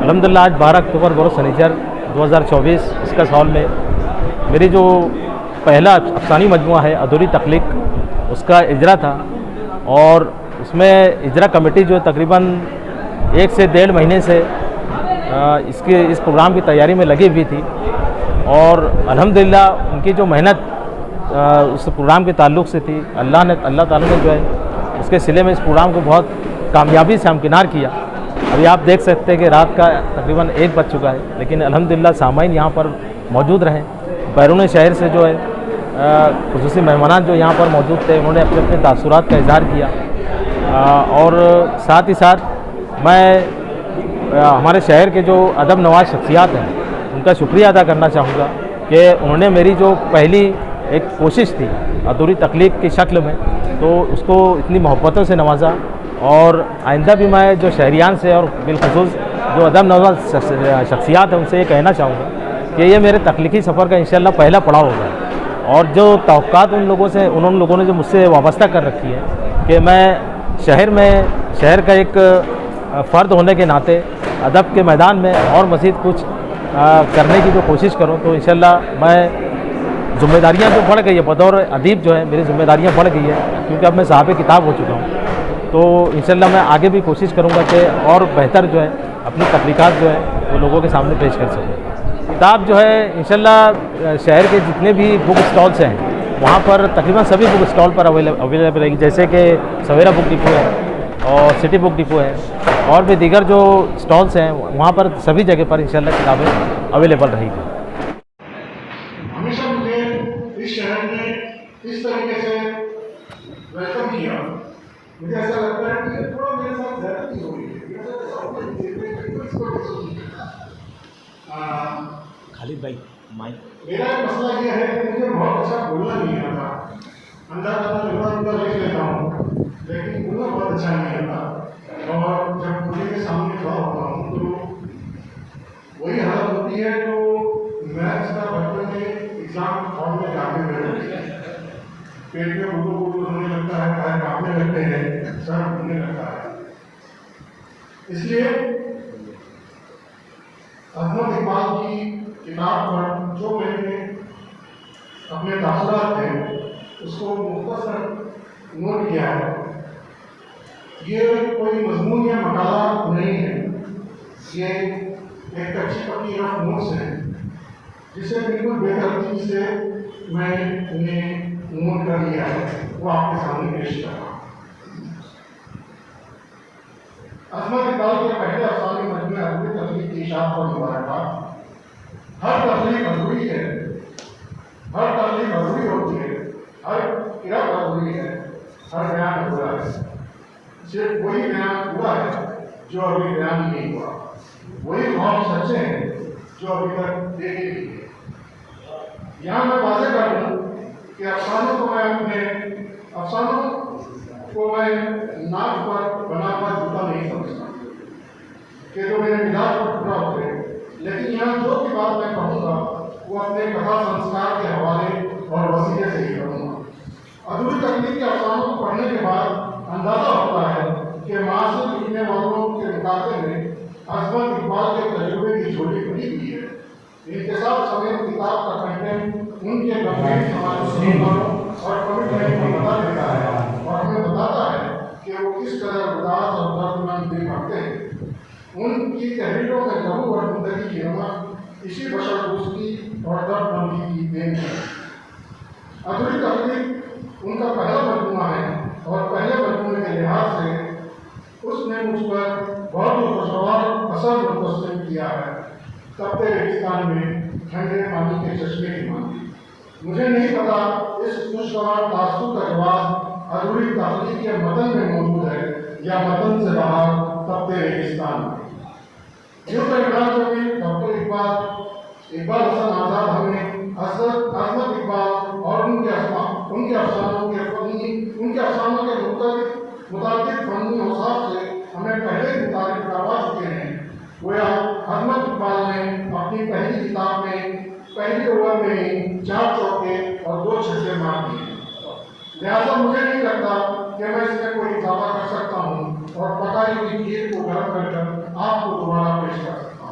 الحمدللہ آج 12 اکتوبر بروز سنیچر 2024 اس کا سال میں میری جو پہلا افسانی مجموعہ ہے ادھوری تخلیق اس کا اجرا تھا، اور اس میں اجرا کمیٹی جو تقریباً 1 سے 1.5 مہینے سے اس پروگرام کی تیاری میں لگی ہوئی تھی، اور الحمدللہ ان کی جو محنت اس پروگرام کے تعلق سے تھی، اللہ تعالیٰ نے جو ہے اس کے صلے میں اس پروگرام کو بہت کامیابی سے ہمکنار کیا۔ ابھی آپ دیکھ سکتے ہیں کہ رات کا تقریباً 1 بج چکا ہے، لیکن الحمدللہ سامعین یہاں پر موجود رہیں۔ بیرون شہر سے جو ہے خصوصی مہمانان جو یہاں پر موجود تھے، انہوں نے اپنے اپنے تاثرات کا اظہار کیا، اور ساتھ ہی ساتھ میں ہمارے شہر کے جو ادب نواز شخصیات ہیں ان کا شکریہ ادا کرنا چاہوں گا کہ انہوں نے میری جو پہلی ایک کوشش تھی ادھوری تخلیق کی شکل میں، تو اس کو اتنی محبتوں سے نوازا، اور آئندہ بھی میں جو شہریان سے اور بالخصوص جو ادب نواز شخصیات ہیں ان سے یہ کہنا چاہوں گا کہ یہ میرے تخلیقی سفر کا انشاءاللہ پہلا پڑاؤ ہوگا، اور جو توقعات ان لوگوں نے جو مجھ سے وابستہ کر رکھی ہے کہ میں شہر کا ایک فرد ہونے کے ناطے ادب کے میدان میں اور مزید کچھ کرنے کی جو کوشش کروں، تو انشاءاللہ میں ذمہ داریاں جو بڑھ گئی ہے بطور ادیب، جو ہے میری ذمہ داریاں بڑھ گئی ہے، کیونکہ اب میں صاحب کتاب ہو چکا ہوں، تو انشاءاللہ میں آگے بھی کوشش کروں گا کہ اور بہتر جو ہے اپنی تخلیقات جو ہے وہ لوگوں کے سامنے پیش کر سکوں۔ کتاب جو ہے انشاءاللہ شہر کے جتنے بھی بک اسٹالس ہیں وہاں پر تقریباً سبھی بک اسٹال پر اویلیبل رہے گی، جیسے کہ سویرا بک ڈپو ہے اور سٹی بک ڈپو ہے، اور بھی دیگر جو اسٹالس ہیں وہاں پر سبھی جگہ پر انشاءاللہ کتابیں اویلیبل رہے گی۔ ہمیشہ مجھے اس شہر نے اس طریقے سے ویلکم کیا، مجھے ایسا لگتا ہے کہ تھوڑا میرے ساتھ زیادتی ہو رہی ہے۔ خالد بھائی مائک۔ میرا مسئلہ یہ ہے کہ مجھے بہت اچھا بولنا نہیں آتا، اندر لکھ لیتا ہوں، لیکن بولنا بہت اچھا نہیں آتا، اور جب بولنے کے سامنے کھڑا ہوتا ہوں تو وہی حالت ہوتی ہے جو میتھس کا بچپن میں ایگزام ہال میں جاتے ہوئے پیٹ میں بولو ہونے لگتا ہے، پیر کانپنے لگتے ہیں، سر گھومنے لگتا ہے۔ اس لیے عظمت اقبال کی کتاب پر جو میں نے اپنے تاثرات تھے اس کو مختصر نوٹ کیا ہے۔ یہ کوئی مضمون یا مقالہ نہیں ہے، یہ ایک کچی پکی رف نوٹس ہیں جسے بالکل بے ترتیبی سے میں نے نوٹ کر لیا ہے، وہ آپ کے سامنے پیش کر رہا ہوں۔ عظمت اقبال کے پہلے افسانے مجموعے ادھوری تخلیق کی اشاعت پر مبارکباد۔ ہر تخلیق ادھوری ہے، ہر تخلیق ادھوری ہوتی ہے، ہر قرأت ادھوری ہے، ہر بیان ادھورا ہے۔ صرف وہی بیان پورا ہے جو ابھی بیان نہیں ہوا، وہی خواب سچے ہیں جو ابھی تک دیکھے نہیں گئے۔ یہاں میں واضح کر دوں کہ افسانوں کو میں ناک پر بنا ہوا جوتا نہیں سمجھتا کہ جو میرے مزاج پر پورا ہوتے، لیکن یہاں جو بھی بات میں کہوں گا وہ اپنے کتھا سنسکار کے حوالے اور وسیلے سے ہی کروں گا۔ ادھوری تخلیق کے افسانوں کو پڑھنے کے بعد اندازہ ہوتا ہے کہ معاصر لکھنے والوں کے مقابلے میں عظمت اقبال کے تجربے کی جھولی بھری ہوئی ہے۔ انتصاب سمیت کتاب کا کنٹینٹ ان کے گمبھیر سماجی اور کمٹمنٹ کو بتا دیتا ہے، اور ہمیں بتاتا ہے کہ وہ کس قدر اداس اور دردمند دل رکھتے ہیں۔ ان کی تحریروں میں لہو اور زندگی کی رونق اسی بشر دوستی اور درد مندی کی دین ہے۔ ادھوری تخلیق ان کا پہلا مجموعہ ہے، اور پہلے مجموعے کے لحاظ سے اس نے مجھ پر بہت ہی خوشگوار اثر منتقل کیا ہے۔ تپتے ریگستان میں ٹھنڈے پانی کے چشمے کی مانند مجھے نہیں پتا اس خوشگوار تاثر کا جواب ادھوری تخلیق کے متن میں موجود ہے یا متن سے باہر تپتے ریگستان میں۔ یوں تو عمران چوہدری، ڈاکٹر اقبال حسن آزاد ہمیں عظمت اقبال اور ان کے افسانوں کے متعدد فنی اوصاف سے ہمیں پہلے ہی متعارف کروا چکے ہیں۔ گویا عظمت اقبال نے اپنی پہلی کتاب میں پہلی اوور میں ہی 4 چوکے اور 2 چھکے مار دیے، لہذا مجھے نہیں لگتا کہ میں اس میں کوئی اضافہ کر سکتا ہوں اور پکائی ہوئی کھیر کو گرم کر آپ کو دوبارہ پیش کر سکتا ہوں۔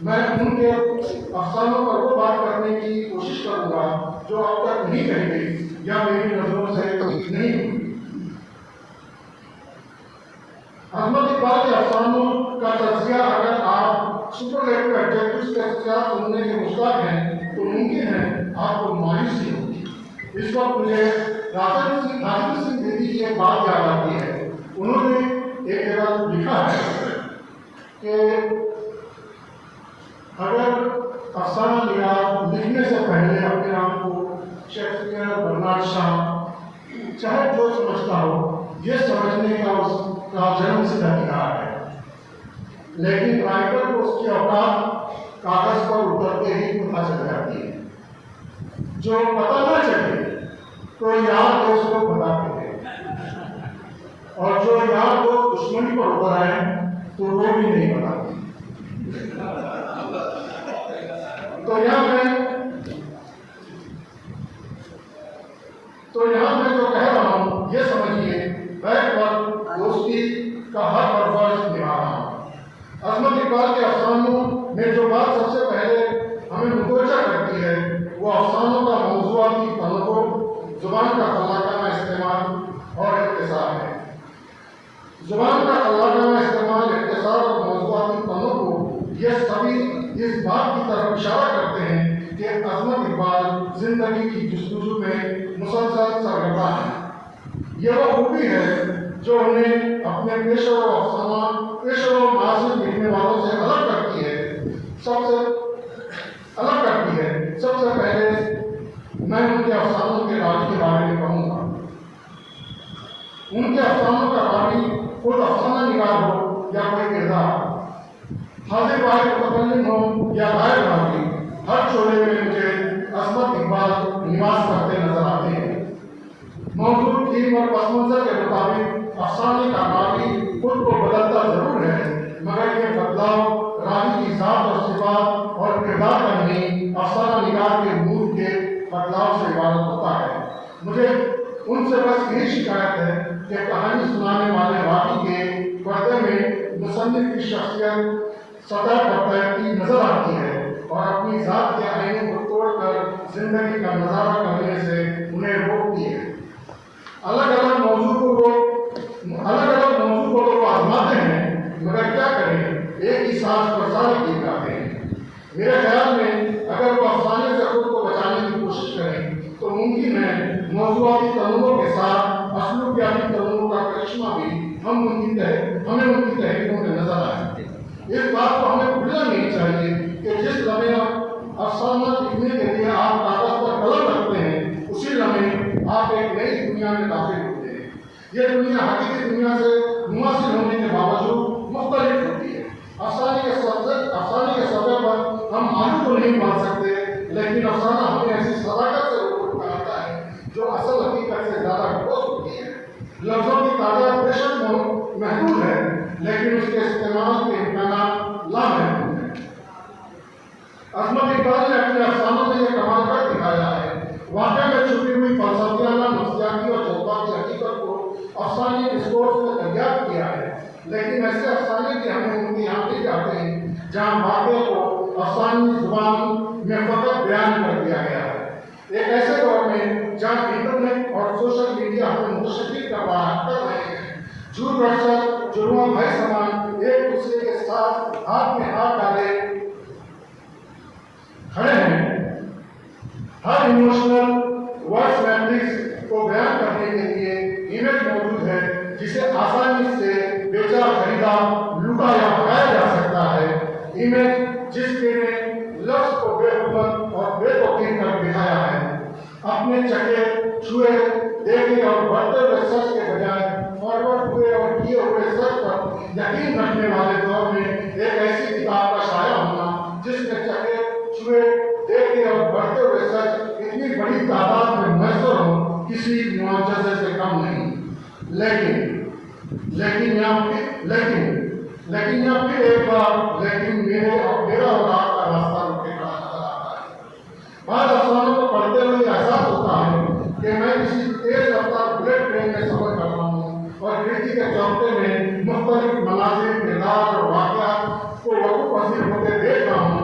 میں ان کے افسانوں پر وہ بات کرنے کی کوشش کروں گا جو اب تک نہیں کہی گئی یا میری نظروں سے نہیں ہوئی۔ احمد اقبال کے افسانوں کا تجزیہ اگر آپ سپرلیٹو ایڈجیکٹوز کے ساتھ سننے کے مشتاق ہیں تو ممکن ہے آپ کو مایوسی ہوگی۔ اس وقت مجھے راجن سنگھ بیدی کی ایک بات یاد آتی ہے۔ انہوں نے ایک جگہ لکھا ہے کہ اگر افسانہ نگار لکھنے سے پہلے اپنے آپ کو شیکسپیئر، برنارڈ شاہ چاہے جو سمجھتا ہو، یہ سمجھنے کا اس کا جنم سے ادھیکار ہے، لیکن رائٹر کو اس کی اوقات کاغذ پر اترتے ہی پتہ چل جاتی ہے۔ جو پتہ نہ چلے تو یار دوست کو پتہ کرے، اور جو یار دوست دشمنی پر اتر آئے تو وہ بھی نہیں بتاتے۔ تو یہاں میں جو کہہ رہا ہوں یہ سمجھیے، بیک پر دوستی کا ہر پرفرض نبھا رہا ہوں۔ عظمت اقبال کے افسانوں میں جو بات سب سے پہلے ہمیں متوجہ کرتی ہے وہ افسانوں کا موضوعاتی تنوع، زبان کا خلاقانہ استعمال اور اختصار ہے۔ زبان کا خلاقانہ استعمال، اختصار اور موضوعاتی تنوع کو یہ سبھی اس بات کی طرف اشارہ کرتے ہیں کہ عظمت اقبال زندگی کی جستجو میں مسلسل سرگرداں ہیں۔ یہ وہ خوبی ہے جو انہیں اپنے پیشہ و معاصر لکھنے والوں سے الگ کرتی ہے۔ سب سے پہلے میں ان کے افسانوں کے راوی کے بارے میں کہوں گا۔ ان کے افسانوں کا راوی خود افسانہ نگار ہو یا کوئی کردار، حاضر واحد متکلم ہو یا غائب راوی، ہر شعبے میں مجھے عظمت اقبال نواز کرتے نظر آتے ہیں۔ موجود تھیم اور پس منظر کے مطابق افسانے کا راوی خود کو بدلتا ضرور ہے، مگر یہ بدلاؤ راوی کی ذات اور صفات اور کردار کا نہیں، افسانہ نگار کے مود کے بدلاؤ سے عبارت ہوتا ہے۔ مجھے ان سے بس یہی شکایت ہے کہ کہانی سنانے والے راوی کے پردے میں مصنف کی شخصیت سطح پر تیرتی نظر آتی ہے اور اپنی ذات کے آئینے کو توڑ کر زندگی کا نظارہ کرنے سے انہیں روکتی ہے۔ الگ الگ موضوع کو تو وہ آزماتے ہیں، مگر کیا کریں، ایک ہی سانس پر سارے گیت گاتے ہیں۔ میرے خیال میں اگر وہ افسانے سے خود کو بچانے کی کوشش کریں تو ممکن ہے موضوعاتی تنوع کے ساتھ اسلوبیاتی تنوع کا کرشمہ بھی ہمیں ان کی تحریروں میں نظر آئے۔ اس بات کو ہمیں بھولنا نہیں چاہیے کہ جس لمحے افسانہ لکھنے کے لیے آپ کاغذ پر قلم رکھتے ہیں، اسی لمحے آپ ایک نئی دنیا میں داخل ہوتے ہیں۔ یہ دنیا حقیقی دنیا سے مماثل ہونے کے باوجود مختلف ہوتی ہے۔ افسانے کے سطح پر ہم آلو کو نہیں پال سکتے، لیکن افسانہ ہمیں ایسی صداقت سے روبرو کراتا ہے جو اصل حقیقت سے زیادہ ٹھوس ہوتی ہے۔ لفظوں کی تعداد بے شک محدود ہے، لیکن اس کے استعمال کے امکانات لامحدود ہیں۔ عظمت اقبال نے اپنے افسانوں میں یہ کمال کر دکھایا ہے۔ واقعہ میں چھپی ہوئی فلسفیانہ، نفسیاتی اور جذباتی حقیقت کو افسانے ڈسکورس میں دریافت کیا ہے، لیکن ایسے افسانے بھی ہمیں ان کے یہاں مل جاتے ہیں جہاں واقعے کو افسانی زبان میں فقط بیان کر دیا گیا ہے۔ ایک ایسے دور میں جہاں انٹرنیٹ اور سوشل میڈیا ہمیں متشدد کر رہے ہیں، جھوٹ اور سچ، جرم و بھائی سمان ایک دوسرے کے ساتھ ہاتھ میں ہاتھ ڈالے کھڑے ہیں۔ ہر ایموشنل ورڈ میٹرکس کو بیان کرنے کے لیے ایمیج موجود ہے جسے آسانی سے بیچا، خریدا، لوٹا یا بھگایا جا سکتا ہے۔ ایمیج جس کے نے لفظ کو بے حکمت اور بے توقیر کر دکھایا ہے۔ اپنے چکے چھوئے دیکھے اور بڑھتے ہوئے سچ کے بجائے فارورڈ ہوئے اور کیے ہوئے سچ پر یقین رکھنے والے دور میں ایک ایسی کتاب کا شائع ہونا جس میں چکے چھوئے دیکھے اور بڑھتے ہوئے سچ اتنی بڑی تعداد میں میسر ہو، کسی معجزے سے کم نہیں۔ لیکن یہاں پھر ایک بار میرا اور آپ کا راستہ رکے کھڑا نظر آتا ہے۔ بعض افسانوں کو پڑھتے ہوئے احساس ہوتا ہے کہ میں کسی تیز رفتار بلیٹ ٹرین میں سفر کر رہا ہوں اور کھڑکی کے چوکٹے میں مختلف مناظر، کردار اور واقعات کو وقوع پذیر ہوتے دیکھ رہا ہوں۔